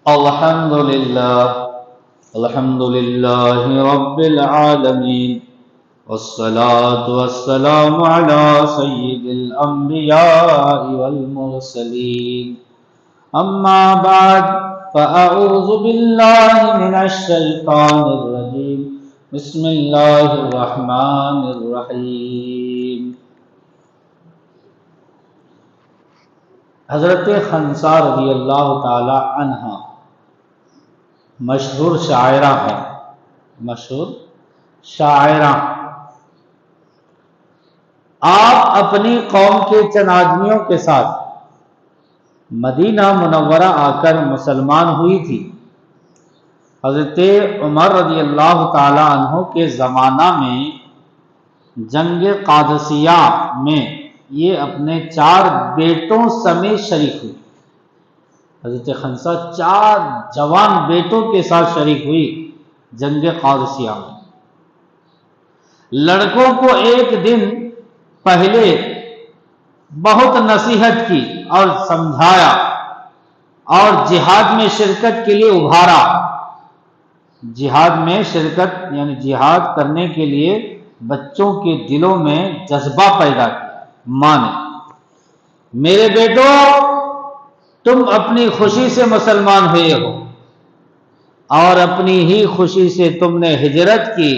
الحمد لله رب العالمين والصلاة والسلام على سيد الأنبياء والمرسلين أما بعد فأعوذ بالله من الشيطان الرجيم بسم الله الرحمن الرحيم۔ حضرت خنسا رضی اللہ تعالی عنہ مشہور شاعرہ ہے، مشہور شاعرہ۔ آپ اپنی قوم کے چند آدمیوں کے ساتھ مدینہ منورہ آ کر مسلمان ہوئی تھی۔ حضرت عمر رضی اللہ تعالی عنہ کے زمانہ میں جنگ قادسیہ میں یہ اپنے 4 بیٹوں سمیت شریک ہوئی۔ حضرت خنسا 4 جوان بیٹوں کے ساتھ شریک ہوئی جنگ قادسیہ میں۔ لڑکوں کو ایک دن پہلے بہت نصیحت کی اور سمجھایا اور جہاد میں شرکت کے لیے ابھارا۔ جہاد میں شرکت یعنی جہاد کرنے کے لیے بچوں کے دلوں میں جذبہ پیدا کیا۔ ماں نے، میرے بیٹو تم اپنی خوشی سے مسلمان ہوئے ہو اور اپنی ہی خوشی سے تم نے ہجرت کی۔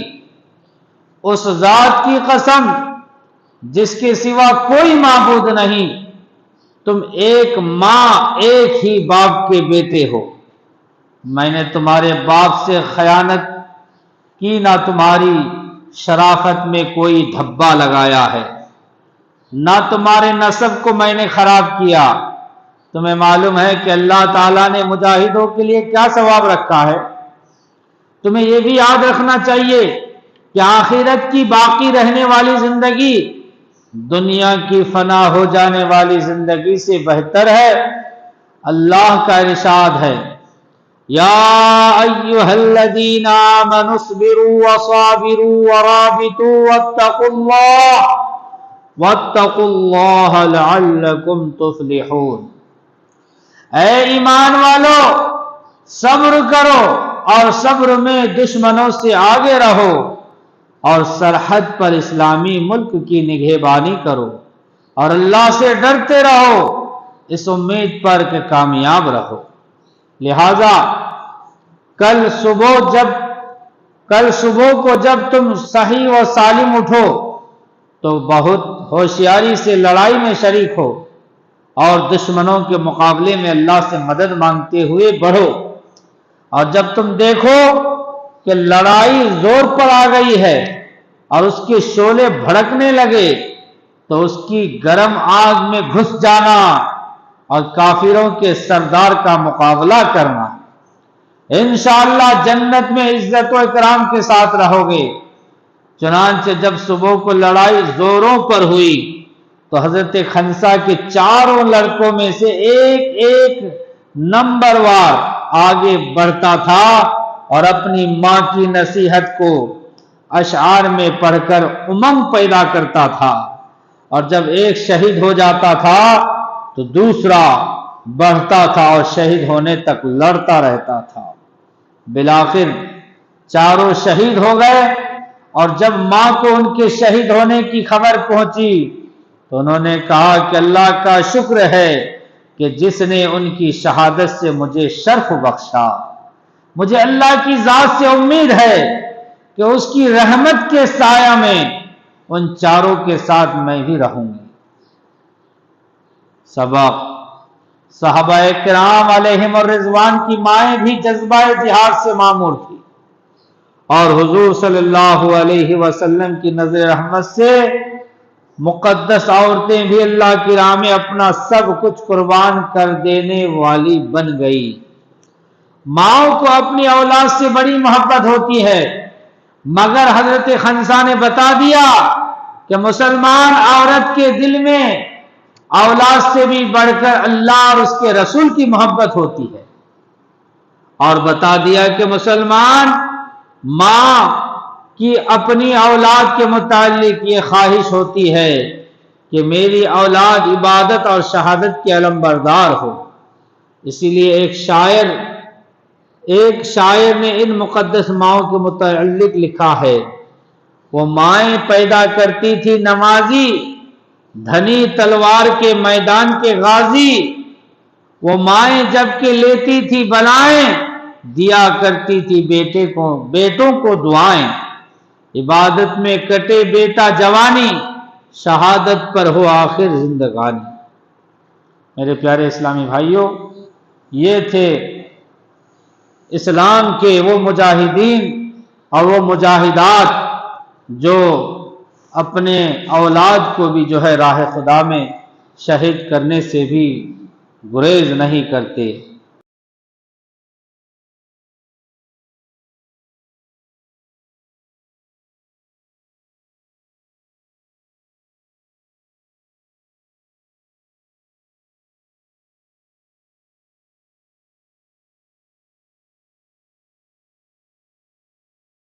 اس ذات کی قسم جس کے سوا کوئی معبود نہیں، تم ایک ماں ایک ہی باپ کے بیٹے ہو۔ میں نے تمہارے باپ سے خیانت کی، نہ تمہاری شرافت میں کوئی دھبا لگایا ہے، نہ تمہارے نسب کو میں نے خراب کیا۔ تمہیں معلوم ہے کہ اللہ تعالیٰ نے مجاہدوں کے لیے کیا ثواب رکھا ہے۔ تمہیں یہ بھی یاد رکھنا چاہیے کہ آخرت کی باقی رہنے والی زندگی دنیا کی فنا ہو جانے والی زندگی سے بہتر ہے۔ اللہ کا ارشاد ہے، یا ایھا الذین آمنوا اصبروا وصابروا ورابطوا واتقوا اللہ لعلکم تفلحون۔ اے ایمان والو، صبر کرو اور صبر میں دشمنوں سے آگے رہو اور سرحد پر اسلامی ملک کی نگہبانی کرو اور اللہ سے ڈرتے رہو اس امید پر کہ کامیاب رہو۔ لہذا کل صبح کو جب تم صحیح و سالم اٹھو تو بہت ہوشیاری سے لڑائی میں شریک ہو اور دشمنوں کے مقابلے میں اللہ سے مدد مانگتے ہوئے بڑھو، اور جب تم دیکھو کہ لڑائی زور پر آ گئی ہے اور اس کے شعلے بھڑکنے لگے تو اس کی گرم آگ میں گھس جانا اور کافروں کے سردار کا مقابلہ کرنا۔ انشاءاللہ جنت میں عزت و اکرام کے ساتھ رہو گے۔ چنانچہ جب صبح کو لڑائی زوروں پر ہوئی تو حضرت خنسا کے 4 لڑکوں میں سے ایک نمبر وار آگے بڑھتا تھا اور اپنی ماں کی نصیحت کو اشعار میں پڑھ کر امنگ پیدا کرتا تھا، اور جب ایک شہید ہو جاتا تھا تو دوسرا بڑھتا تھا اور شہید ہونے تک لڑتا رہتا تھا۔ بالآخر 4 شہید ہو گئے، اور جب ماں کو ان کے شہید ہونے کی خبر پہنچی تو انہوں نے کہا کہ اللہ کا شکر ہے کہ جس نے ان کی شہادت سے مجھے شرف بخشا۔ مجھے اللہ کی ذات سے امید ہے کہ اس کی رحمت کے سایہ میں ان 4 کے ساتھ میں بھی رہوں گی۔ سبق: صحابہ کرام علیہم الرضوان کی مائیں بھی جذبہ جہاد سے معمور تھی، اور حضور صلی اللہ علیہ وسلم کی نظر رحمت سے مقدس عورتیں بھی اللہ کی راہ میں اپنا سب کچھ قربان کر دینے والی بن گئی۔ ماؤں کو اپنی اولاد سے بڑی محبت ہوتی ہے، مگر حضرت خنسا نے بتا دیا کہ مسلمان عورت کے دل میں اولاد سے بھی بڑھ کر اللہ اور اس کے رسول کی محبت ہوتی ہے، اور بتا دیا کہ مسلمان ماں کی اپنی اولاد کے متعلق یہ خواہش ہوتی ہے کہ میری اولاد عبادت اور شہادت کے علم بردار ہو۔ اسی لیے ایک شاعر ایک شاعر نے ان مقدس ماؤں کے متعلق لکھا ہے، وہ مائیں پیدا کرتی تھی نمازی، دھنی تلوار کے میدان کے غازی، وہ مائیں جب کہ لیتی تھی بلائیں، دیا کرتی تھی بیٹوں کو دعائیں، عبادت میں کٹے بیٹا جوانی، شہادت پر ہو آخر زندگانی۔ میرے پیارے اسلامی بھائیوں، یہ تھے اسلام کے وہ مجاہدین اور وہ مجاہدات جو اپنے اولاد کو بھی راہ خدا میں شہید کرنے سے بھی گریز نہیں کرتے۔